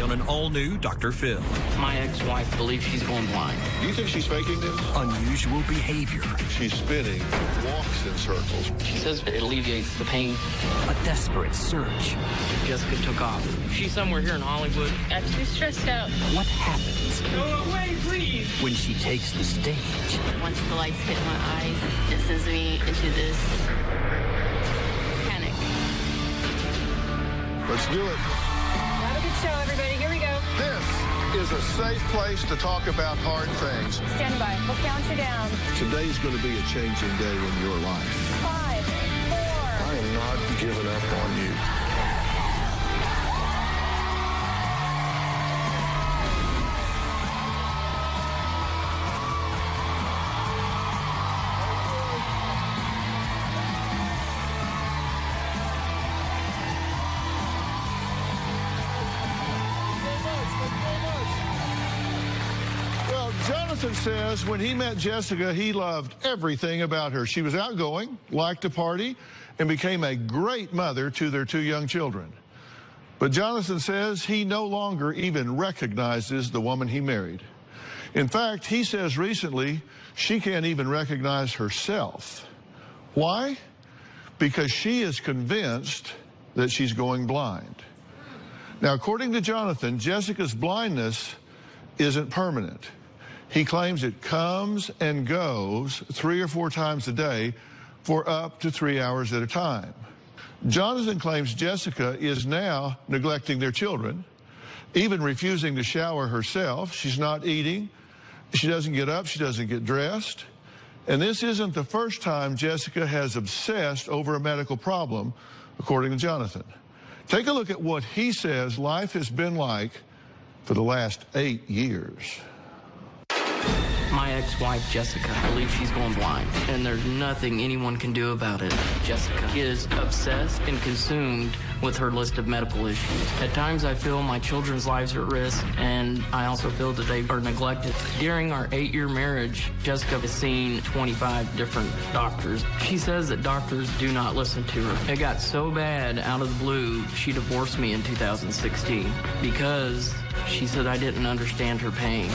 today on an all-new Dr. Phil. My ex-wife believes she's going blind. Do you think she's faking this? Unusual behavior. She's spinning, walks in circles. She says it alleviates the pain. A desperate search. Jessica took off. She's somewhere here in Hollywood. I'm too stressed out. What happens Go away, please! when she takes the stage? Once the lights hit my eyes, it sends me into this panic. Let's do it. Have a good show, everybody. Here we go. This is a safe place to talk about hard things. Stand by. We'll count you down. Today's going to be a changing day in your life. 5, 4. I am not giving up on you. Jonathan says when he met Jessica, he loved everything about her. She was outgoing, liked to party, and became a great mother to their 2 young children. But Jonathan says he no longer even recognizes the woman he married. In fact, he says recently she can't even recognize herself. Why? Because she is convinced that she's going blind. Now, according to Jonathan, Jessica's blindness isn't permanent. He claims it comes and goes 3 or 4 times a day for up to 3 hours at a time. Jonathan claims Jessica is now neglecting their children, even refusing to shower herself. She's not eating. She doesn't get up. She doesn't get dressed. And this isn't the first time Jessica has obsessed over a medical problem, according to Jonathan. Take a look at what he says life has been like for the last 8 years. My ex-wife, Jessica, believes she's going blind, and there's nothing anyone can do about it. Jessica is obsessed and consumed with her list of medical issues. At times, I feel my children's lives are at risk, and I also feel that they are neglected. During our 8-year marriage, Jessica has seen 25 different doctors. She says that doctors do not listen to her. It got so bad out of the blue, she divorced me in 2016 because she said I didn't understand her pain.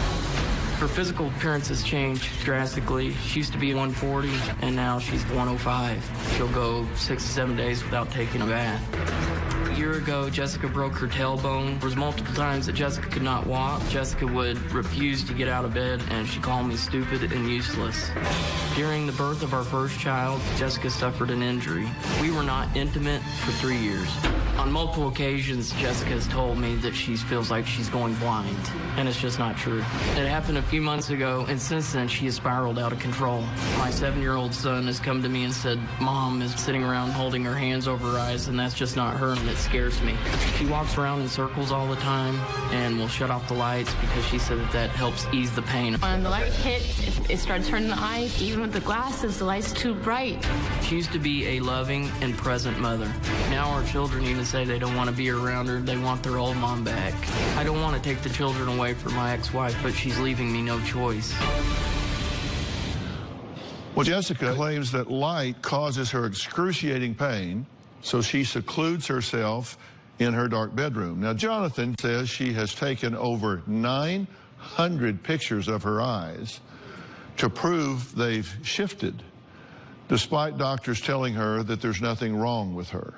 Her physical appearance has changed drastically. She used to be 140, and now she's 105. She'll go 6 to 7 days without taking a bath. A year ago, Jessica broke her tailbone. There was multiple times that Jessica could not walk. Jessica would refuse to get out of bed, and she called me stupid and useless. During the birth of our first child, Jessica suffered an injury. We were not intimate for 3 years. On multiple occasions, Jessica has told me that she feels like she's going blind, and it's just not true. It happened a few months ago, and since then, she has spiraled out of control. My 7-year-old son has come to me and said, Mom is sitting around holding her hands over her eyes, and that's just not her, and it scares me. She walks around in circles all the time and will shut off the lights because she said that helps ease the pain. When the light hits, it starts turning the eyes. Even with the glasses, the light's too bright. She used to be a loving and present mother. Now our children even say they don't want to be around her. They want their old mom back. I don't want to take the children away from my ex-wife, but she's leaving me no choice. Well, Jessica claims that light causes her excruciating pain, so she secludes herself in her dark bedroom. Now, Jonathan says she has taken over 900 pictures of her eyes to prove they've shifted, despite doctors telling her that there's nothing wrong with her.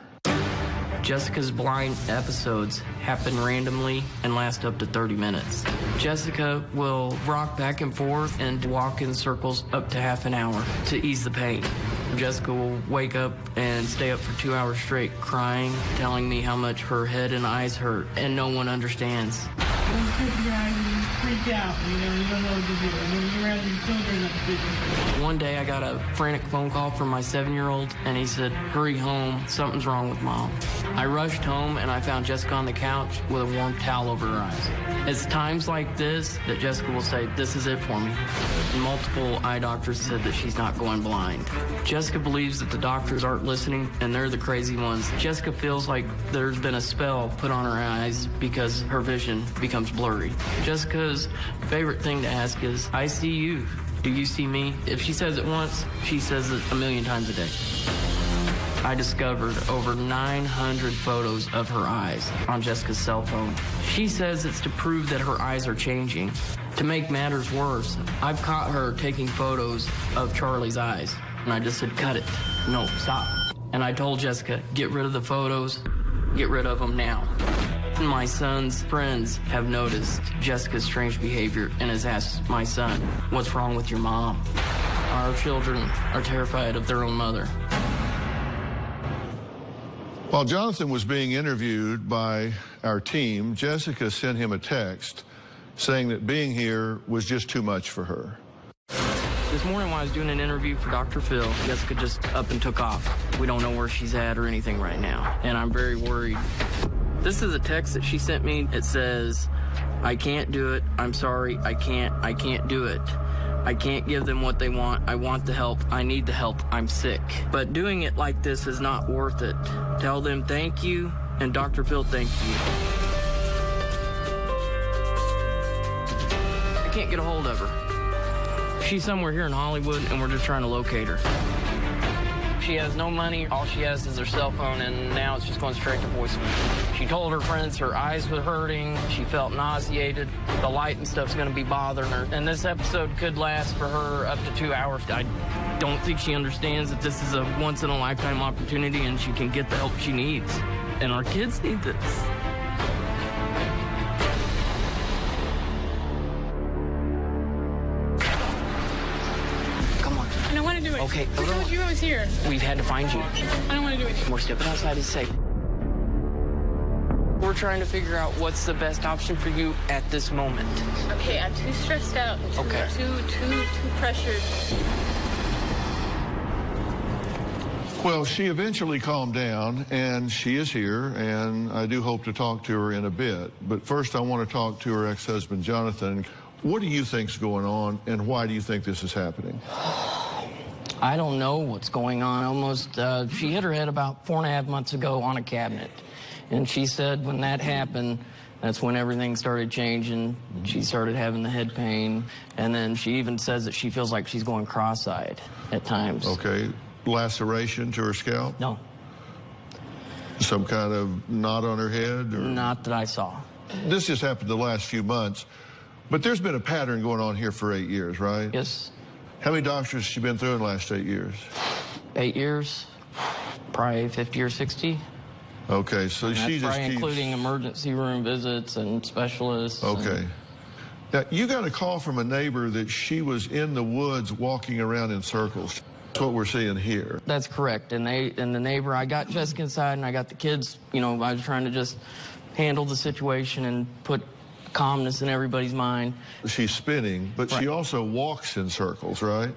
Jessica's blind episodes happen randomly and last up to 30 minutes. Jessica will rock back and forth and walk in circles up to half an hour to ease the pain. Jessica will wake up and stay up for 2 hours straight crying, telling me how much her head and eyes hurt, and no one understands. Freak out, you don't know what to do. And when you're around your children, that's different. One day I got a frantic phone call from my 7-year-old, and he said, hurry home, something's wrong with Mom. I rushed home, and I found Jessica on the couch with a warm towel over her eyes. It's times like this that Jessica will say, this is it for me. And multiple eye doctors said that she's not going blind. Jessica believes that the doctors aren't listening, and they're the crazy ones. Jessica feels like there's been a spell put on her eyes because her vision becomes blurry. Jessica's favorite thing to ask is, I see you. Do you see me? If she says it once, she says it 1,000,000 times a day. I discovered over 900 photos of her eyes on Jessica's cell phone. She says it's to prove that her eyes are changing. To make matters worse, I've caught her taking photos of Charlie's eyes, and I just said, cut it. No, stop. And I told Jessica, get rid of the photos, get rid of them now. My son's friends have noticed Jessica's strange behavior and has asked my son, what's wrong with your mom? Our children are terrified of their own mother. While Jonathan was being interviewed by our team, Jessica sent him a text saying that being here was just too much for her. This morning when I was doing an interview for Dr. Phil, Jessica just up and took off. We don't know where she's at or anything right now, and I'm very worried. This is a text that she sent me. It says, I can't do it. I'm sorry. I can't do it. I can't give them what they want. I want the help. I need the help. I'm sick. But doing it like this is not worth it. Tell them thank you, and Dr. Phil, thank you. I can't get a hold of her. She's somewhere here in Hollywood, and we're just trying to locate her. She has no money. All she has is her cell phone, and now it's just going straight to voicemail. She told her friends her eyes were hurting. She felt nauseated. The light and stuff's going to be bothering her. And this episode could last for her up to 2 hours. I don't think she understands that this is a once-in-a-lifetime opportunity, and she can get the help she needs. And our kids need this. Okay, I told you I was here. We've had to find you. I don't want to do it. We're stepping outside to safe. We're trying to figure out what's the best option for you at this moment. Okay, I'm too stressed out. Okay. Too pressured. Well, she eventually calmed down, and she is here, and I do hope to talk to her in a bit. But first, I want to talk to her ex-husband, Jonathan. What do you think's going on, and why do you think this is happening? I don't know what's going on. She hit her head about 4.5 months ago on a cabinet. And she said when that happened, that's when everything started changing. She started having the head pain. And then she even says that she feels like she's going cross-eyed at times. Okay. Laceration to her scalp? No. Some kind of knot on her head? Or? Not that I saw. This just happened the last few months. But there's been a pattern going on here for 8 years, right? Yes. How many doctors has she been through in the last 8 years? 8 years, probably 50 or 60. Okay, so And she that's just probably keeps... including emergency room visits and specialists. Okay. Now, you got a call from a neighbor that she was in the woods walking around in circles. That's what we're seeing here. That's correct. And the neighbor, I got Jessica inside and I got the kids. You know, I was trying to just handle the situation and put calmness in everybody's mind. She's spinning, but Right. she also walks in circles, right?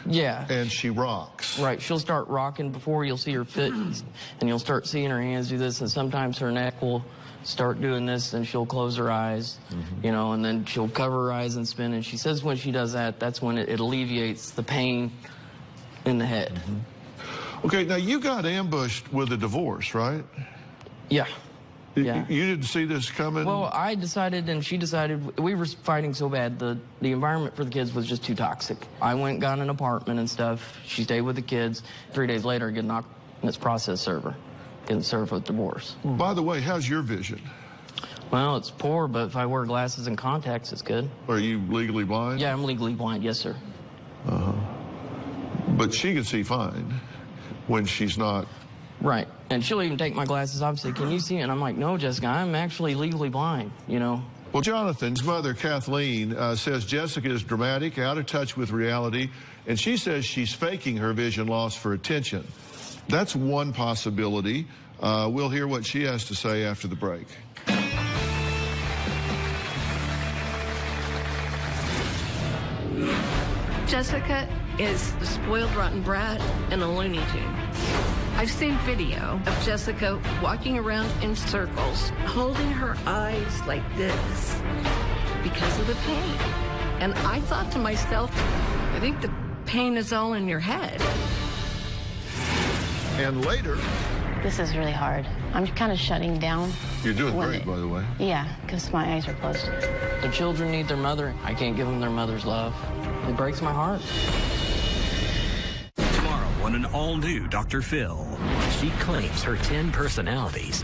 Yeah. And she rocks. Right. She'll start rocking before you'll see her fit, and you'll start seeing her hands do this, and sometimes her neck will start doing this, and she'll close her eyes, you know, and then she'll cover her eyes and spin, and she says when she does that, that's when it alleviates the pain in the head. Okay, now you got ambushed with a divorce, right? Yeah. Yeah. You didn't see this coming? Well, I decided and she decided, we were fighting so bad, the environment for the kids was just too toxic. I went and got an apartment and stuff. She stayed with the kids. 3 days later, I get knocked on this process server, getting served with divorce. By the way, how's your vision? Well, it's poor, but if I wear glasses and contacts, it's good. Are you legally blind? Yeah, I'm legally blind, yes, sir. But she can see fine when she's not. Right, and she'll even take my glasses off and say, can you see? And I'm like, no, Jessica, I'm actually legally blind, you know. Well, Jonathan's mother, Kathleen, says Jessica is dramatic, out of touch with reality, and she says she's faking her vision loss for attention. That's one possibility. We'll hear what she has to say after the break. Jessica is a spoiled, rotten brat and a Looney Tune. I've seen video of Jessica walking around in circles, holding her eyes like this because of the pain. And I thought to myself, I think the pain is all in your head. And later... This is really hard. I'm kind of shutting down. You're doing great, by the way. Yeah, because my eyes are closed. The children need their mother. I can't give them their mother's love. It breaks my heart. Tomorrow, on an all-new Dr. Phil. She claims her 10 personalities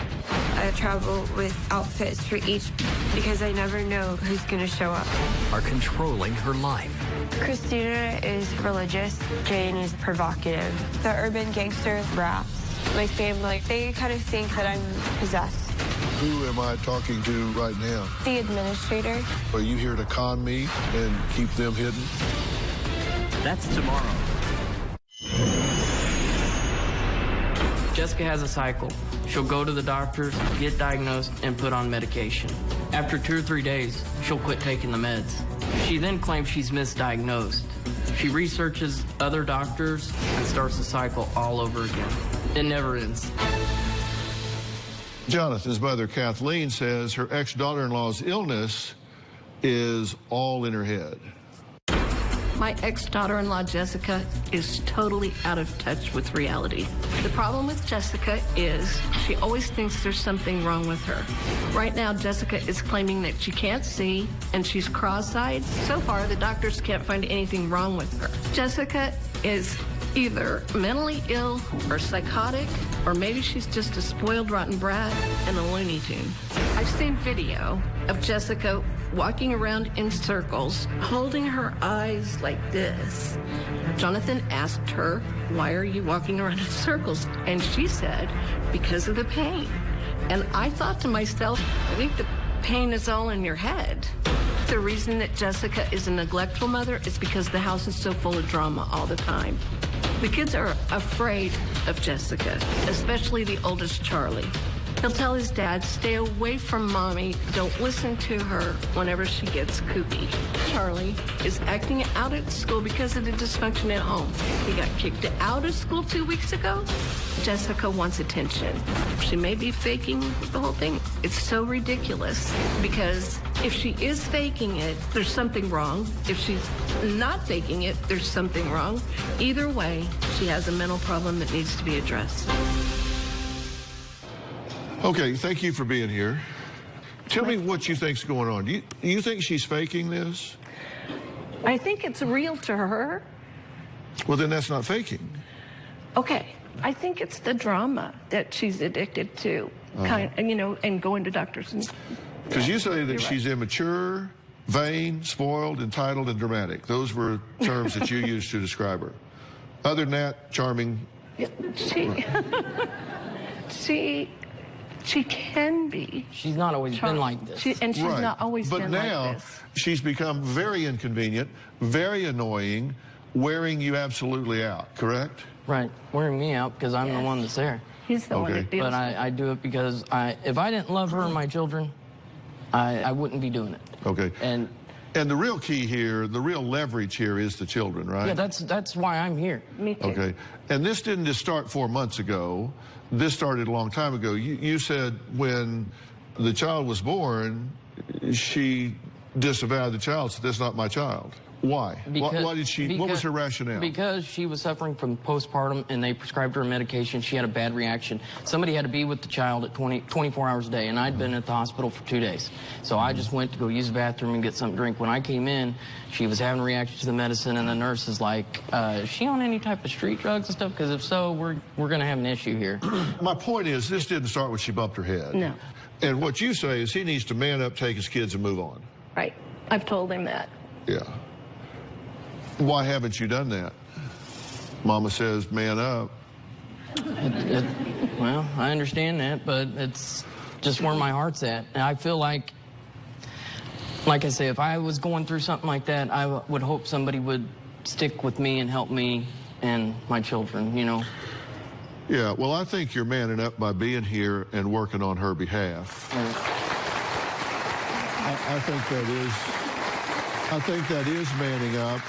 I travel with outfits for each because I never know who's going to show up. are controlling her life. Christina is religious. Jane is provocative. The urban gangster raps. My family, they kind of think that I'm possessed. Who am I talking to right now? The administrator. Are you here to con me and keep them hidden? That's tomorrow. Jessica has a cycle. She'll go to the doctors, get diagnosed, and put on medication. After 2 or 3 days, she'll quit taking the meds. She then claims she's misdiagnosed. She researches other doctors and starts the cycle all over again. It never ends. Jonathan's mother, Kathleen, says her ex-daughter-in-law's illness is all in her head. My ex-daughter-in-law, Jessica, is totally out of touch with reality. The problem with Jessica is she always thinks there's something wrong with her. Right now, Jessica is claiming that she can't see and she's cross-eyed. So far, the doctors can't find anything wrong with her. Jessica is either mentally ill or psychotic, or maybe she's just a spoiled, rotten brat and a Looney Tune. I've seen video of Jessica walking around in circles, holding her eyes like this. Jonathan asked her, "Why are you walking around in circles?" And she said, "Because of the pain." And I thought to myself, I think the pain is all in your head. The reason that Jessica is a neglectful mother is because the house is so full of drama all the time. The kids are afraid of Jessica, especially the oldest, Charlie. He'll tell his dad, "Stay away from mommy. Don't listen to her," whenever she gets kooky. Charlie is acting out at school because of the dysfunction at home. He got kicked out of school 2 weeks ago. Jessica wants attention. She may be faking the whole thing. It's so ridiculous because if she is faking it, there's something wrong. If she's not faking it, there's something wrong. Either way, she has a mental problem that needs to be addressed. Okay, thank you for being here. Tell me what you think's going on. Do you think she's faking this? I think it's real to her. Well, then that's not faking. Okay, I think it's the drama that she's addicted to, and going to doctors. Because you say that You're she's immature, vain, spoiled, entitled, and dramatic. Those were terms that you used to describe her. Other than that, charming. Yeah, she can be. She's not always been like this. She's Right. not always but been now, like this. she's become very inconvenient, very annoying, wearing you absolutely out, correct? Right, wearing me out because I'm the one that's there. He's the one Okay. that deals But I do it because if I didn't love her and my children, I wouldn't be doing it. Okay. And the real key here, the real leverage here is the children, right? yeah, that's why I'm here. Me too. Okay. And this didn't just start 4 months ago. This started a long time ago. You said when the child was born, she disavowed the child, said, "That's not my child." Why? Why did she, what was her rationale? Because she was suffering from postpartum and they prescribed her medication. She had a bad reaction. Somebody had to be with the child at 24 hours a day, and I'd been at the hospital for 2 days. So I just went to go use the bathroom and get something to drink. When I came in, she was having a reaction to the medicine, and the nurse is like, "Is she on any type of street drugs and stuff? Because if so, we're going to have an issue here." My point is, this didn't start when she bumped her head. No. And what you say is he needs to man up, take his kids, and move on. Right. I've told him that. Yeah. Why haven't you done that? Mama says, man up. Well, I understand that, but it's just where my heart's at. And I feel like I say, if I was going through something like that, I would hope somebody would stick with me and help me and my children, you know. Yeah, well, I think you're manning up by being here and working on her behalf. I think that is manning up.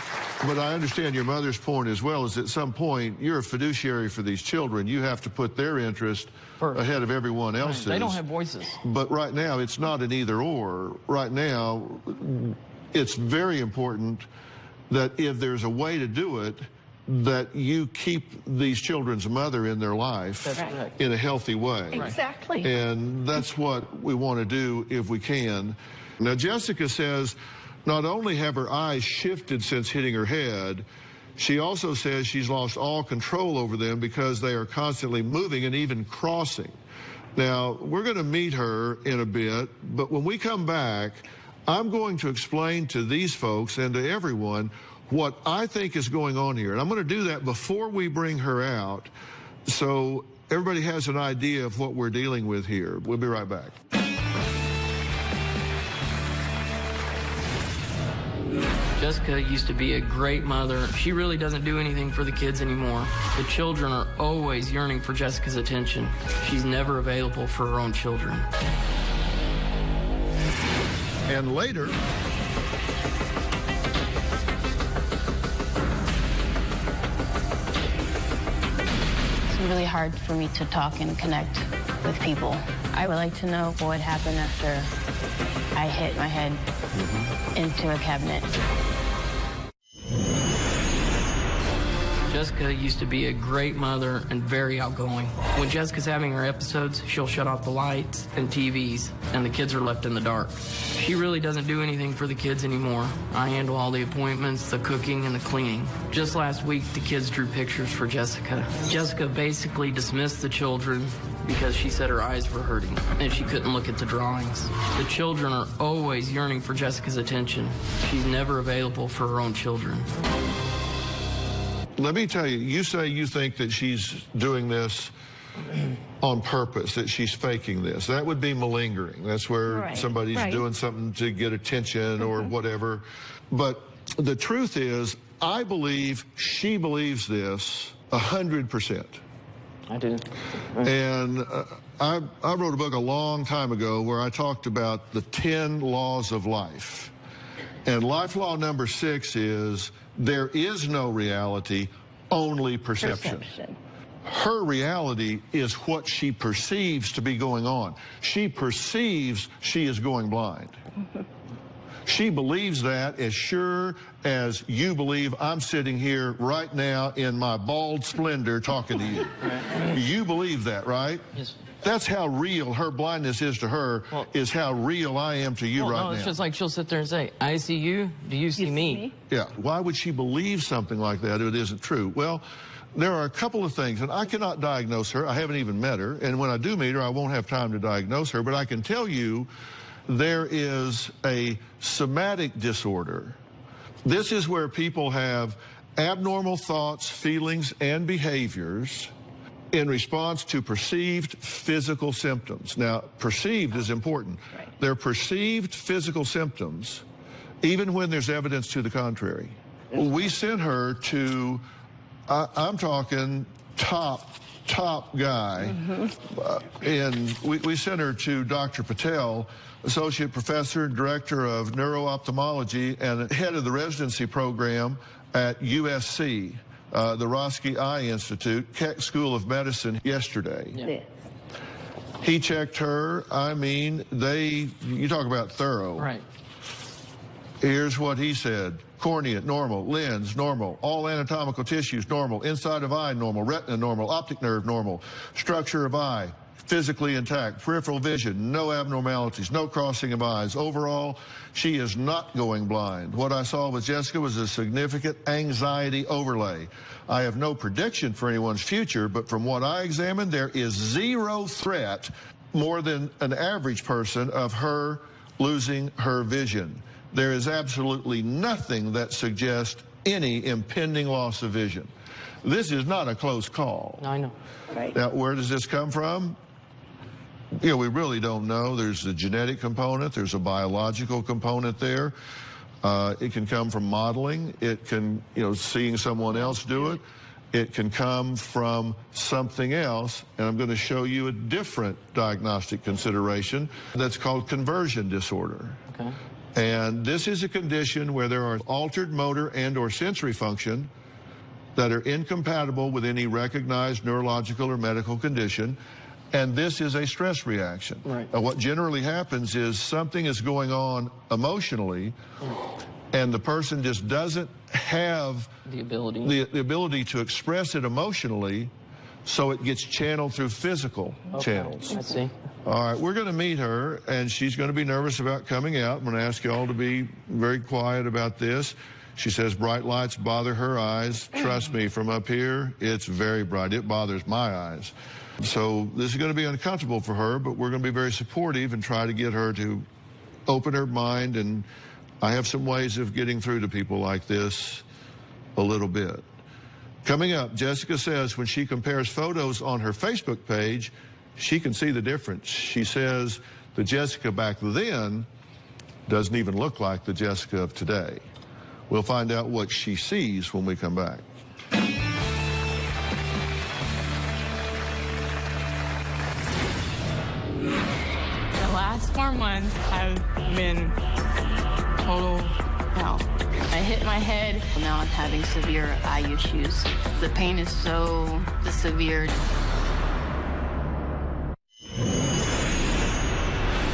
But I understand your mother's point as well, is at some point, you're a fiduciary for these children. You have to put their interest ahead of everyone else's. They don't have voices. But right now, it's not an either or. Right now, it's very important that if there's a way to do it, that you keep these children's mother in their life in a healthy way. Exactly. And that's what we want to do if we can. Now, Jessica says not only have her eyes shifted since hitting her head, She also says she's lost all control over them because they are constantly moving and even crossing. Now, we're going to meet her in a bit, but when we come back, I'm going to explain to these folks and to everyone what I think is going on here. And I'm going to do that before we bring her out, so everybody has an idea of what we're dealing with here. We'll be right back. Jessica used to be a great mother. She really doesn't do anything for the kids anymore. The children are always yearning for Jessica's attention. She's never available for her own children. And later, It's really hard for me to talk and connect with people. I would like to know what happened after I hit my head into a cabinet. Jessica used to be a great mother and very outgoing. When Jessica's having her episodes, she'll shut off the lights and TVs, and the kids are left in the dark. She really doesn't do anything for the kids anymore. I handle all the appointments, the cooking, and the cleaning. Just last week, the kids drew pictures for Jessica. Jessica basically dismissed the children because she said her eyes were hurting and she couldn't look at the drawings. The children are always yearning for Jessica's attention. She's never available for her own children. let me tell you, you say you think that she's doing this on purpose, that she's faking this. That would be malingering. That's where somebody's doing something to get attention or whatever. But the truth is, I believe she believes this 100%. I do. And I wrote a book a long time ago where I talked about the 10 laws of life. And life law number 6 is there is no reality, only perception. Her reality is what she perceives to be going on. She perceives she is going blind. She believes that as sure as you believe I'm sitting here right now in my bald splendor talking to you. You believe that, right? Yes. That's how real her blindness is to her, is how real I am to you right now. It's just like she'll sit there and say, I see you, do you see me? Yeah, why would she believe something like that if it isn't true? Well, there are a couple of things, and I cannot diagnose her. I haven't even met her, and when I do meet her, I won't have time to diagnose her, but I can tell you there is a somatic disorder. This is where people have abnormal thoughts, feelings, and behaviors in response to perceived physical symptoms. Now, perceived is important. They're perceived physical symptoms, even when there's evidence to the contrary. We sent her to, I'm talking top guy, and we sent her to Dr. Patel, Associate Professor and Director of Neuro-Ophthalmology and head of the residency program at USC. The Roski Eye Institute, Keck School of Medicine, yesterday. Yeah. He checked her. I mean, you talk about thorough. Right. Here's what he said. Cornea, normal. Lens, normal. All anatomical tissues, normal. Inside of eye, normal. Retina, normal. Optic nerve, normal. Structure of eye, physically intact. Peripheral vision, no abnormalities, no crossing of eyes. Overall, she is not going blind. What I saw with Jessica was a significant anxiety overlay. I have no prediction for anyone's future, but from what I examined, there is zero threat, more than an average person, of her losing her vision. There is absolutely nothing that suggests any impending loss of vision. This is not a close call. I know. Now, where does this come from? You know, we really don't know. There's a genetic component. There's a biological component there. It can come from modeling. It can, seeing someone else do it. It can come from something else. And I'm going to show you a different diagnostic consideration that's called conversion disorder. Okay. And this is a condition where there are altered motor and or sensory function that are incompatible with any recognized neurological or medical condition. And this is a stress reaction. Right. Now, what generally happens is something is going on emotionally, and the person just doesn't have the ability the ability to express it emotionally, so it gets channeled through physical channels. I see. All right, we're going to meet her, and she's going to be nervous about coming out. I'm going to ask you all to be very quiet about this. She says bright lights bother her eyes. Trust me, from up here, it's very bright. It bothers my eyes. So this is going to be uncomfortable for her, but we're going to be very supportive and try to get her to open her mind. And I have some ways of getting through to people like this a little bit. Coming up, Jessica says when she compares photos on her Facebook page, she can see the difference. She says the Jessica back then doesn't even look like the Jessica of today. We'll find out what she sees when we come back. The last 4 months have been total hell. I hit my head. Now I'm having severe eye issues. The pain is so severe.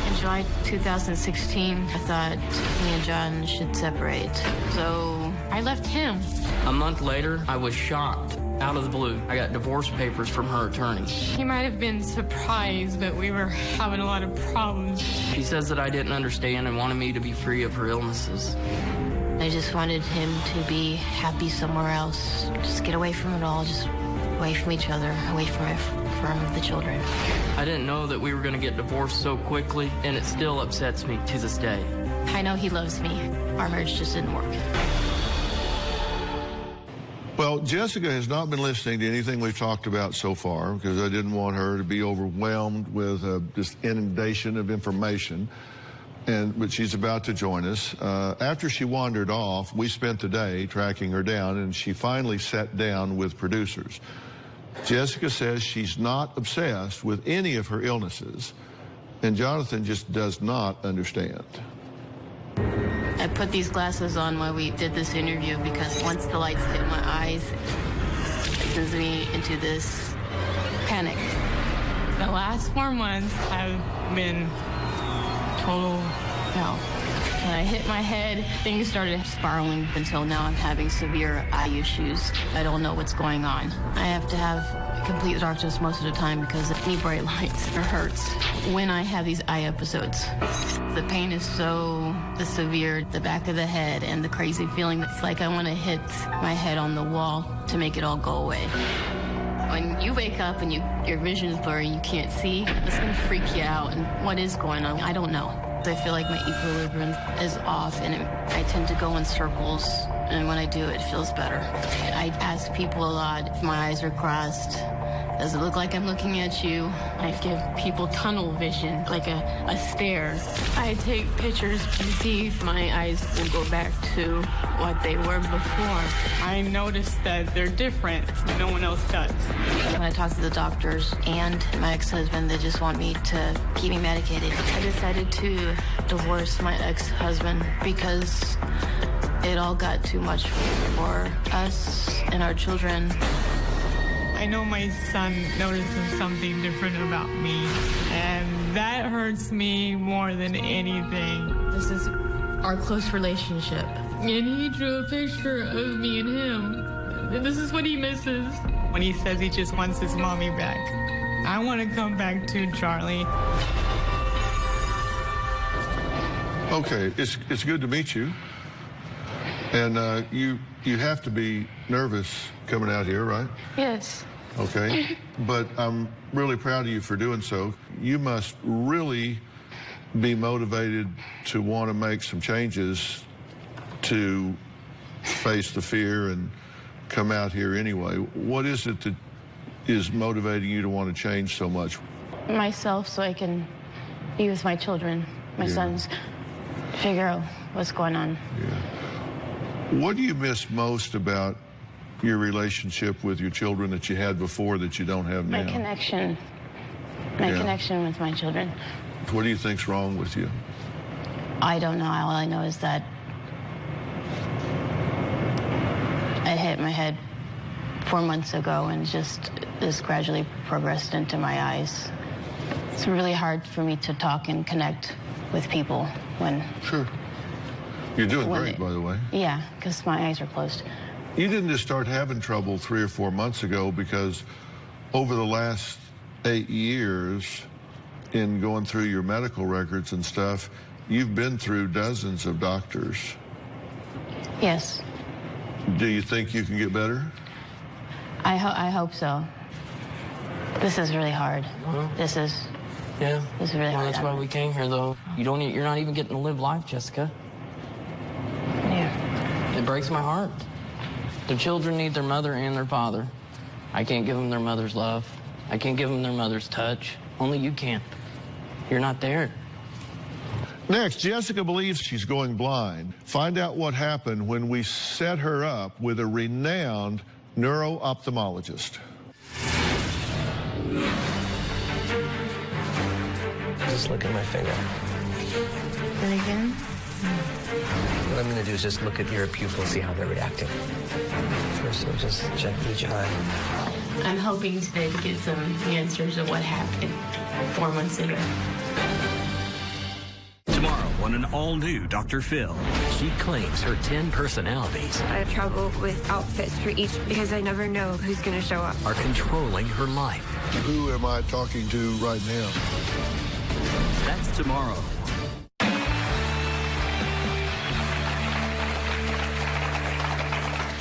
In July 2016, I thought me and John should separate. So I left him. A month later, I was shocked. Out of the blue, I got divorce papers from her attorney. He might have been surprised, but we were having a lot of problems. She says that I didn't understand and wanted me to be free of her illnesses. I just wanted him to be happy somewhere else. Just get away from it all, just away from each other, away from the children. I didn't know that we were going to get divorced so quickly, and it still upsets me to this day. I know he loves me. Our marriage just didn't work. Well, Jessica has not been listening to anything we've talked about so far because I didn't want her to be overwhelmed with this inundation of information. But she's about to join us. After she wandered off, we spent the day tracking her down, and she finally sat down with producers. Jessica says she's not obsessed with any of her illnesses, and Jonathan just does not understand. I put these glasses on while we did this interview because once the lights hit my eyes, it sends me into this panic. The last 4 months have been total hell. When I hit my head, things started spiraling until now I'm having severe eye issues. I don't know what's going on. I have to have complete darkness most of the time because any bright lights hurts when I have these eye episodes. The pain is so severe, the back of the head and the crazy feeling. It's like I want to hit my head on the wall to make it all go away. When you wake up and your vision is blurry and you can't see, it's going to freak you out. And what is going on? I don't know. I feel like my equilibrium is off and I tend to go in circles. And when I do, it feels better. I ask people a lot if my eyes are crossed. Does it look like I'm looking at you? I give people tunnel vision, like a stare. I take pictures to see if my eyes will go back to what they were before. I noticed that they're different. No one else does. When I talk to the doctors and my ex-husband, they just want me to keep me medicated. I decided to divorce my ex-husband because it all got too much for us and our children. I know my son notices something different about me, and that hurts me more than anything. This is our close relationship. And he drew a picture of me and him, and this is what he misses. When he says he just wants his mommy back, I want to come back too, Charlie. Okay, it's good to meet you. And you have to be nervous coming out here, right? Yes. Okay, but I'm really proud of you for doing so. You must really be motivated to want to make some changes to face the fear and come out here anyway. What is it that is motivating you to want to change so much? Myself, so I can be with my children, my sons, figure out what's going on. Yeah. What do you miss most about your relationship with your children that you had before that you don't have now? My connection. My connection with my children. What do you think's wrong with you? I don't know. All I know is that I hit my head 4 months ago and just gradually progressed into my eyes. It's really hard for me to talk and connect with people when... Sure. You're doing great, by the way. Yeah, because my eyes are closed. You didn't just start having trouble 3 or 4 months ago, because over the last 8 years in going through your medical records and stuff, you've been through dozens of doctors. Yes. Do you think you can get better? I hope so. This is really hard. This is really hard. That's why we came here, though. You're not even getting to live life, Jessica. Yeah. It breaks my heart. The children need their mother and their father. I can't give them their mother's love. I can't give them their mother's touch. Only you can. You're not there. Next, Jessica believes she's going blind. Find out what happened when we set her up with a renowned neuro-ophthalmologist. Just look at my finger. And again? What I'm going to do is just look at your pupils, see how they're reacting. First, we'll just check each eye. I'm hoping today to get some answers of what happened 4 months ago. Tomorrow on an all-new Dr. Phil, she claims her 10 personalities I have trouble with outfits for each because I never know who's going to show up. are controlling her life. Who am I talking to right now? That's tomorrow.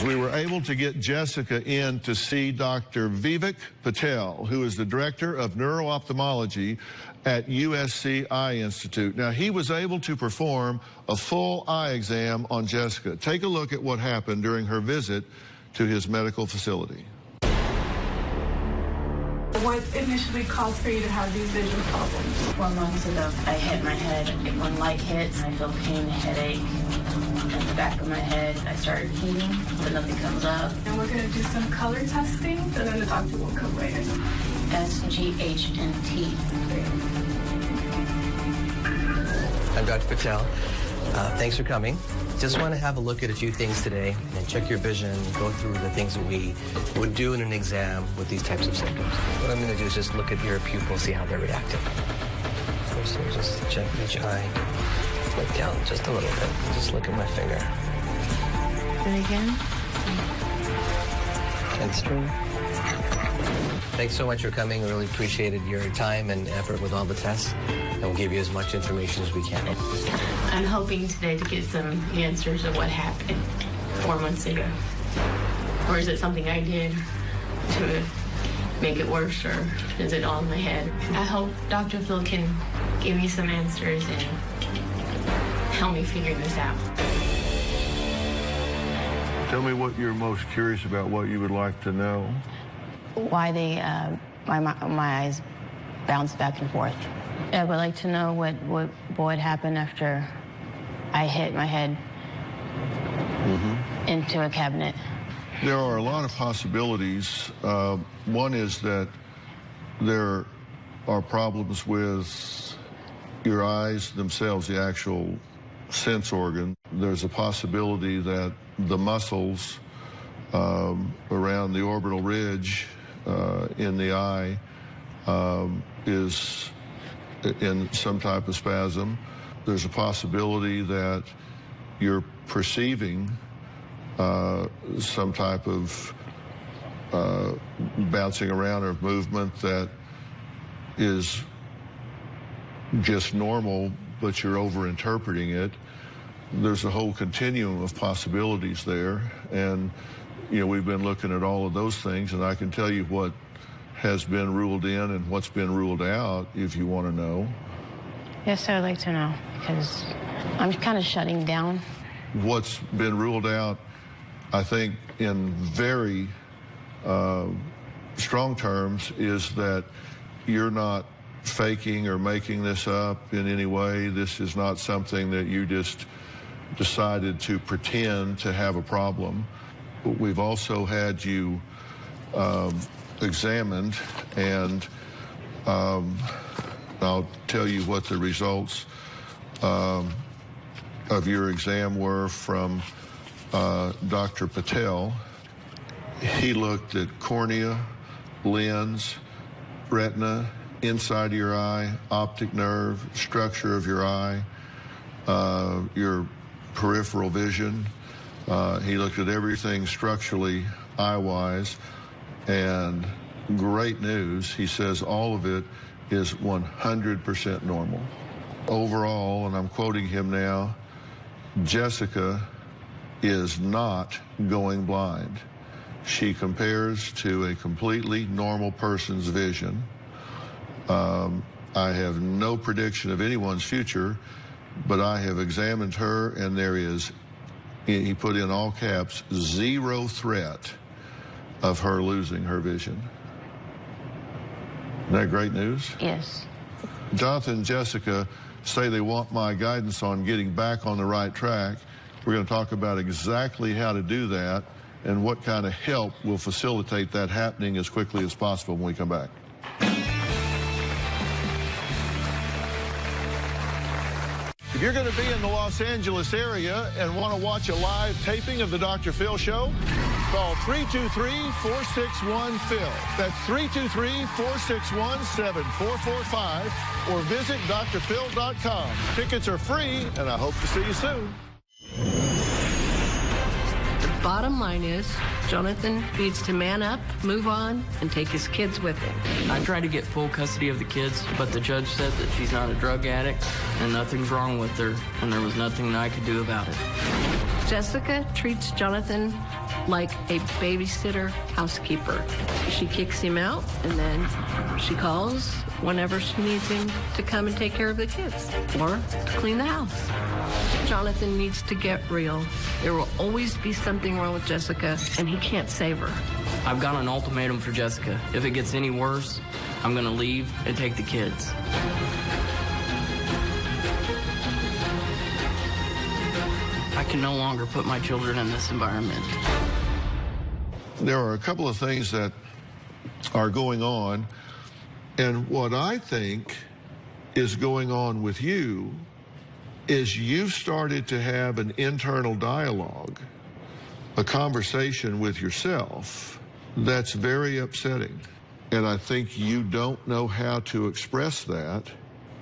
We were able to get Jessica in to see Dr. Vivek Patel, who is the director of neuro-ophthalmology at USC Eye Institute. Now, he was able to perform a full eye exam on Jessica. Take a look at what happened during her visit to his medical facility. What initially caused for you to have these vision problems? 4 months ago, I hit my head. When light hits, I feel pain, headache. In the back of my head, I started heating, but nothing comes up. And we're going to do some color testing, and then the doctor will come later. SGHNT. I'm Dr. Patel. Thanks for coming. Just want to have a look at a few things today and check your vision, go through the things that we would do in an exam with these types of symptoms. What I'm going to do is just look at your pupils, see how they're reacting. First, we'll just check each eye. Look down just a little bit. Just look at my finger. And again? And straight. Thanks so much for coming. I really appreciated your time and effort with all the tests. And we'll give you as much information as we can. I'm hoping today to get some answers of what happened 4 months ago. Or is it something I did to make it worse, or is it all in my head? I hope Dr. Phil can give me some answers and help me figure this out. Tell me what you're most curious about, what you would like to know. Why my eyes bounce back and forth. I would like to know what would happen after I hit my head into a cabinet. There are a lot of possibilities. One is that there are problems with your eyes themselves, the actual sense organ. There's a possibility that the muscles around the orbital ridge in the eye is in some type of spasm. There's a possibility that you're perceiving some type of bouncing around or movement that is just normal, but you're over-interpreting it. There's a whole continuum of possibilities there, and we've been looking at all of those things, and I can tell you what has been ruled in and what's been ruled out if you want to know. Yes, I'd like to know, because I'm kind of shutting down. What's been ruled out, I think, in very strong terms, is that you're not faking or making this up in any way. This is not something that you just decided to pretend to have a problem. But we've also had you examined, and I'll tell you what the results of your exam were from Dr. Patel. He looked at cornea, lens, retina, inside of your eye, optic nerve, structure of your eye, your peripheral vision. He looked at everything structurally, eye-wise, and great news. He says all of it is 100% normal. Overall, and I'm quoting him now, Jessica is not going blind. She compares to a completely normal person's vision. I have no prediction of anyone's future, but I have examined her, and there is, he put in all caps, 0 threat of her losing her vision. Isn't that great news? Yes. Jonathan and Jessica say they want my guidance on getting back on the right track. We're going to talk about exactly how to do that and what kind of help will facilitate that happening as quickly as possible when we come back. If you're going to be in the Los Angeles area and want to watch a live taping of the Dr. Phil Show, call 323-461-PHIL. That's 323-461-7445, or visit drphil.com. Tickets are free, and I hope to see you soon. The bottom line is, Jonathan needs to man up, move on, and take his kids with him. I tried to get full custody of the kids, but the judge said that she's not a drug addict and nothing's wrong with her, and there was nothing that I could do about it. Jessica treats Jonathan like a babysitter housekeeper. She kicks him out, and then she calls whenever she needs him to come and take care of the kids or to clean the house. Jonathan needs to get real. There will always be something wrong with Jessica, and he can't save her. I've got an ultimatum for Jessica. If it gets any worse, I'm going to leave and take the kids. I can no longer put my children in this environment. There are a couple of things that are going on, and what I think is going on with you is you've started to have an internal dialogue, a conversation with yourself that's very upsetting. And I think you don't know how to express that,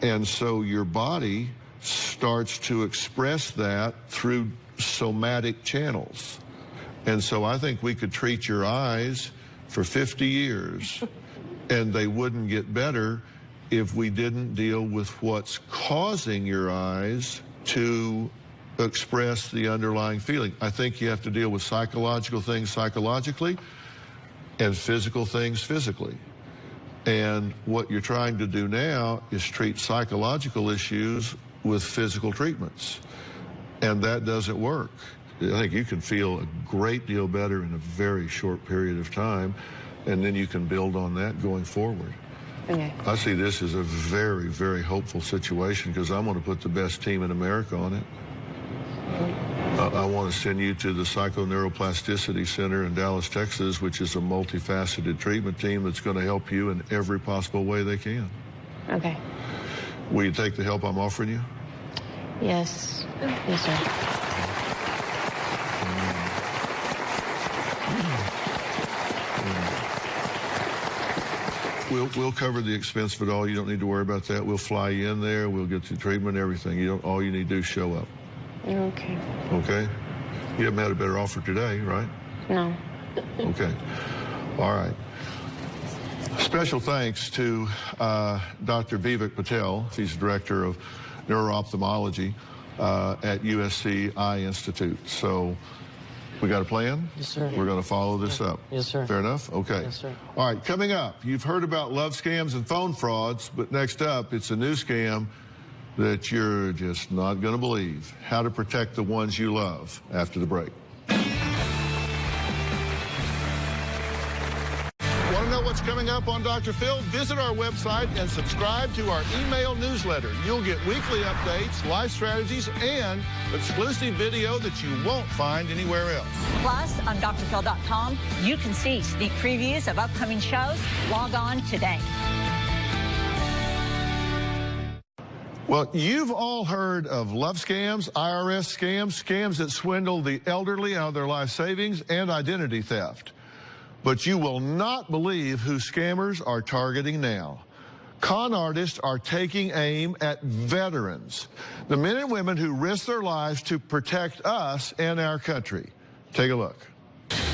and so your body starts to express that through somatic channels. And so I think we could treat your eyes for 50 years and they wouldn't get better if we didn't deal with what's causing your eyes to express the underlying feeling. I think you have to deal with psychological things psychologically and physical things physically. And what you're trying to do now is treat psychological issues with physical treatments. And that doesn't work. I think you can feel a great deal better in a very short period of time, and then you can build on that going forward. Okay. I see this as a very, very hopeful situation because I'm going to put the best team in America on it. I want to send you to the Psychoneuroplasticity Center in Dallas, Texas, which is a multifaceted treatment team that's going to help you in every possible way they can. Okay. Will you take the help I'm offering you? Yes. Yes, sir. We'll cover the expense of it all. You don't need to worry about that. We'll fly you in there. We'll get the treatment, everything. All you need to do is show up. Okay. Okay? You haven't had a better offer today, right? No. Okay. All right. Special thanks to Dr. Vivek Patel. He's director of neuro-ophthalmology at USC Eye Institute. So we got a plan? Yes, sir. We're going to follow this up. Yes, sir. Fair enough? Okay. Yes, sir. All right, coming up, you've heard about love scams and phone frauds, but next up, it's a new scam that you're just not going to believe. How to protect the ones you love after the break. Want to know what's coming up on Dr. Phil? Visit our website and subscribe to our email newsletter. You'll get weekly updates, life strategies, and exclusive video that you won't find anywhere else. Plus, on drphil.com, you can see sneak previews of upcoming shows. Log on today. Well, you've all heard of love scams, IRS scams, scams that swindle the elderly out of their life savings, and identity theft. But you will not believe who scammers are targeting now. Con artists are taking aim at veterans, the men and women who risk their lives to protect us and our country. Take a look.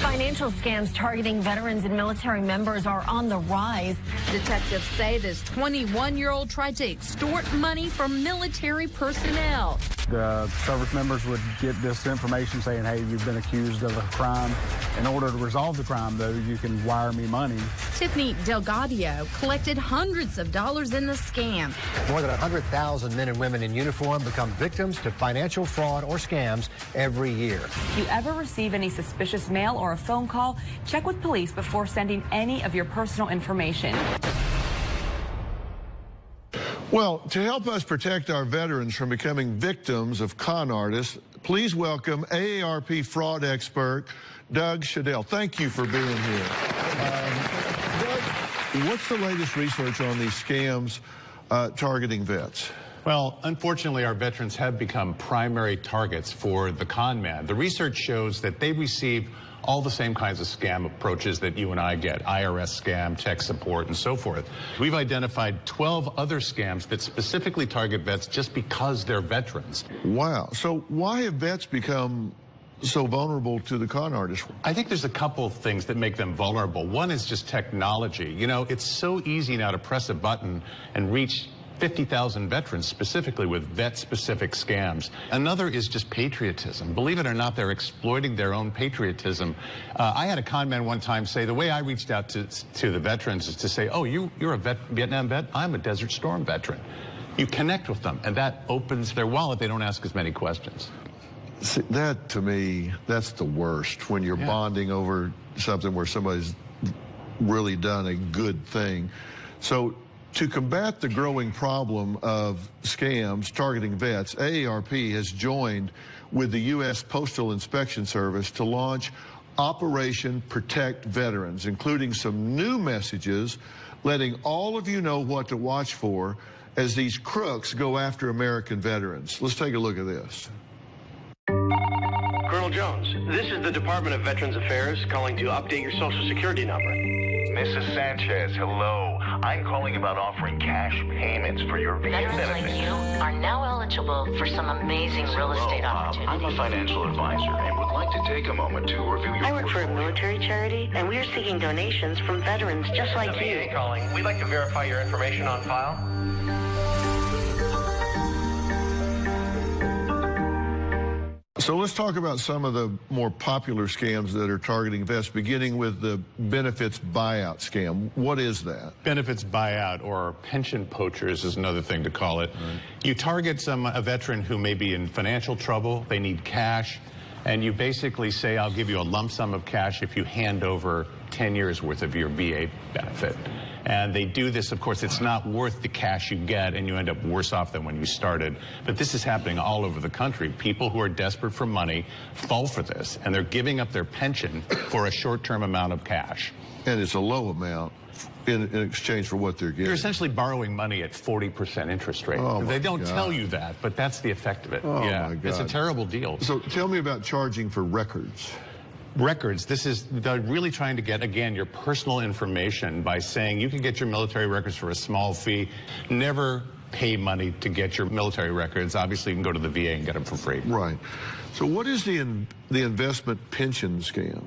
Financial scams targeting veterans and military members are on the rise. Detectives say this 21-year-old tried to extort money from military personnel. The service members would get this information saying, hey, you've been accused of a crime. In order to resolve the crime, though, you can wire me money. Tiffany Delgadio collected hundreds of dollars in the scam. More than 100,000 men and women in uniform become victims to financial fraud or scams every year. If you ever receive any suspicious mail or a phone call, check with police before sending any of your personal information. Well, to help us protect our veterans from becoming victims of con artists, please welcome AARP fraud expert Doug Shadell. Thank you for being here. Doug, what's the latest research on these scams targeting vets? Well, unfortunately, our veterans have become primary targets for the con man. The research shows that they receive all the same kinds of scam approaches that you and I get, IRS scam, tech support, and so forth. We've identified 12 other scams that specifically target vets just because they're veterans. Wow. So why have vets become so vulnerable to the con artists? I think there's a couple of things that make them vulnerable. One is just technology. You know, it's so easy now to press a button and reach 50,000 veterans specifically with vet-specific scams. Another is just patriotism. Believe it or not, they're exploiting their own patriotism. I had a con man one time say, the way I reached out to the veterans is to say, oh, you're a Vietnam vet? I'm a Desert Storm veteran. You connect with them, and that opens their wallet. They don't ask as many questions. See, that, to me, that's the worst, when you're bonding over something where somebody's really done a good thing. So, to combat the growing problem of scams targeting vets, AARP has joined with the U.S. Postal Inspection Service to launch Operation Protect Veterans, including some new messages letting all of you know what to watch for as these crooks go after American veterans. Let's take a look at this. Colonel Jones, this is the Department of Veterans Affairs calling to update your Social Security number. Mrs. Sanchez, hello. I'm calling about offering cash payments for your VA Veterans benefits. like you are now eligible for some amazing real estate opportunities. I'm a financial advisor and would like to take a moment to review your I work for a military charity, and we are seeking donations from veterans just like you. VA calling. We'd like to verify your information on file. So let's talk about some of the more popular scams that are targeting vets, beginning with the benefits buyout scam. What is that? Benefits buyout, or pension poachers is another thing to call it. Right. You target a veteran who may be in financial trouble, they need cash, and you basically say, I'll give you a lump sum of cash if you hand over 10 years worth of your VA benefit. And they do this, of course, it's not worth the cash you get, and you end up worse off than when you started. But this is happening all over the country. People who are desperate for money fall for this, and they're giving up their pension for a short-term amount of cash. And it's a low amount in exchange for what they're getting. You're essentially borrowing money at 40% interest rate. Oh, they don't tell you that, but that's the effect of it. Oh, yeah, my God. It's a terrible deal. So tell me about charging for records. Records, they're really trying to get, again, your personal information by saying you can get your military records for a small fee. Never pay money to get your military records. Obviously, you can go to the VA and get them for free. Right. So what is the investment pension scam?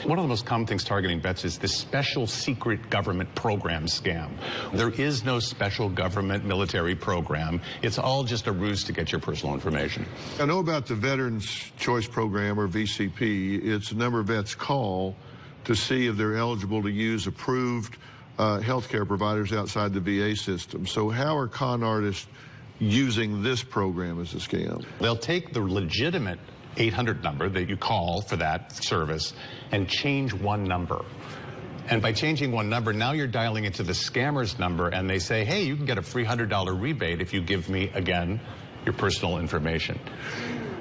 One of the most common things targeting vets is this special secret government program scam. There is no special government military program. It's all just a ruse to get your personal information. I know about the Veterans Choice Program, or VCP. It's a number of vets call to see if they're eligible to use approved health care providers outside the VA system. So how are con artists using this program as a scam? They'll take the legitimate 800 number that you call for that service and change one number. And by changing one number, now you're dialing into the scammer's number, and they say, hey, you can get a free $100 rebate if you give me, again, your personal information.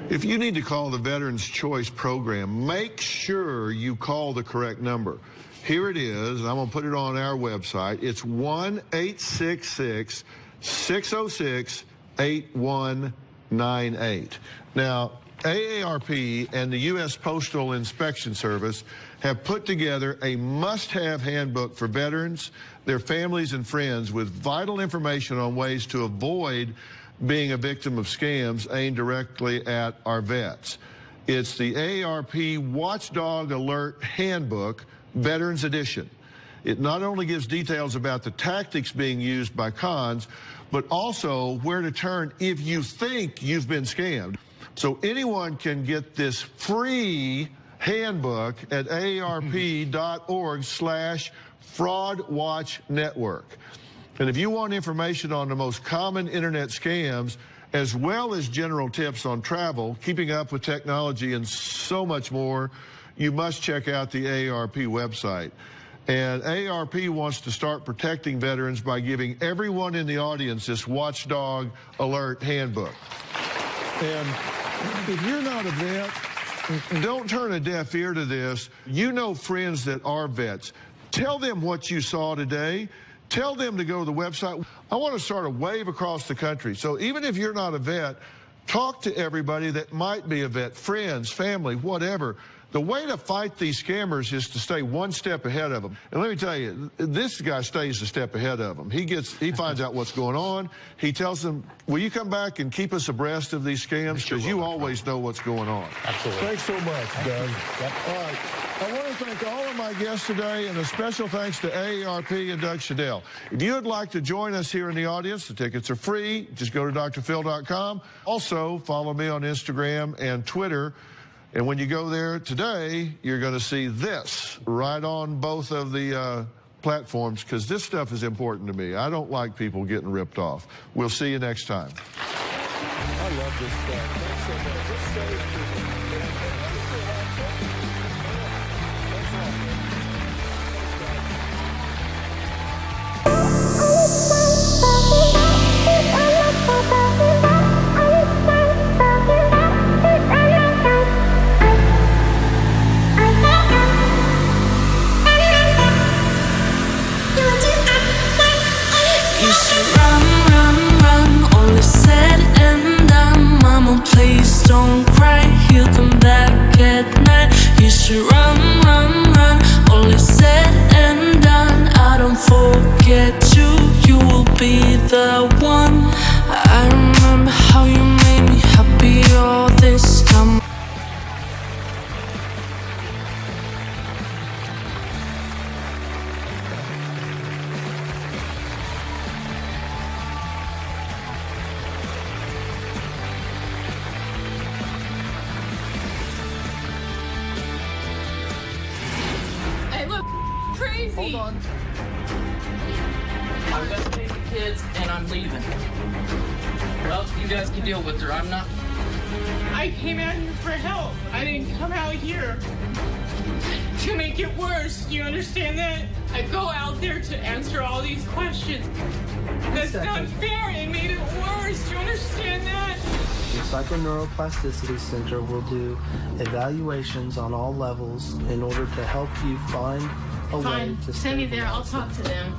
If you need to call the Veterans Choice Program, make sure you call the correct number. Here it is, and I'm going to put it on our website. It's 1-866-606-8198. Now, AARP and the U.S. Postal Inspection Service have put together a must-have handbook for veterans, their families, and friends with vital information on ways to avoid being a victim of scams aimed directly at our vets. It's the AARP Watchdog Alert Handbook, Veterans Edition. It not only gives details about the tactics being used by cons, but also where to turn if you think you've been scammed. So anyone can get this free handbook at aarp.org/fraudwatchnetwork. And if you want information on the most common internet scams, as well as general tips on travel, keeping up with technology, and so much more, you must check out the AARP website. And AARP wants to start protecting veterans by giving everyone in the audience this Watchdog Alert Handbook. And if you're not a vet, don't turn a deaf ear to this. You know friends that are vets. Tell them what you saw today. Tell them to go to the website. I want to start a wave across the country. So even if you're not a vet, talk to everybody that might be a vet, friends, family, whatever. The way to fight these scammers is to stay one step ahead of them. And let me tell you, this guy stays a step ahead of them. He finds out what's going on. He tells them, will you come back and keep us abreast of these scams? Because you always know what's going on. Absolutely. Thanks so much, Doug. Yep. All right. I want to thank all of my guests today, and a special thanks to AARP and Doug Shadell. If you would like to join us here in the audience, the tickets are free. Just go to drphil.com. Also, follow me on Instagram and Twitter. And when you go there today, you're going to see this right on both of the platforms, because this stuff is important to me. I don't like people getting ripped off. We'll see you next time. I love this stuff. Thanks so much. Please don't cry, he'll come back at night. You should run, run, run. All is said and done, I don't forget you. You will be the one. I remember how you made me happy all this time. Hold on. I'm gonna take the kids and I'm leaving. Well, you guys can deal with her. I'm not. I came out here for help. I didn't come out here to make it worse. Do you understand that? I go out there to answer all these questions. That's not fair. It made it worse. Do you understand that? The Psychoneuroplasticity Center will do evaluations on all levels in order to help you find a way to send me there. I'll talk to them.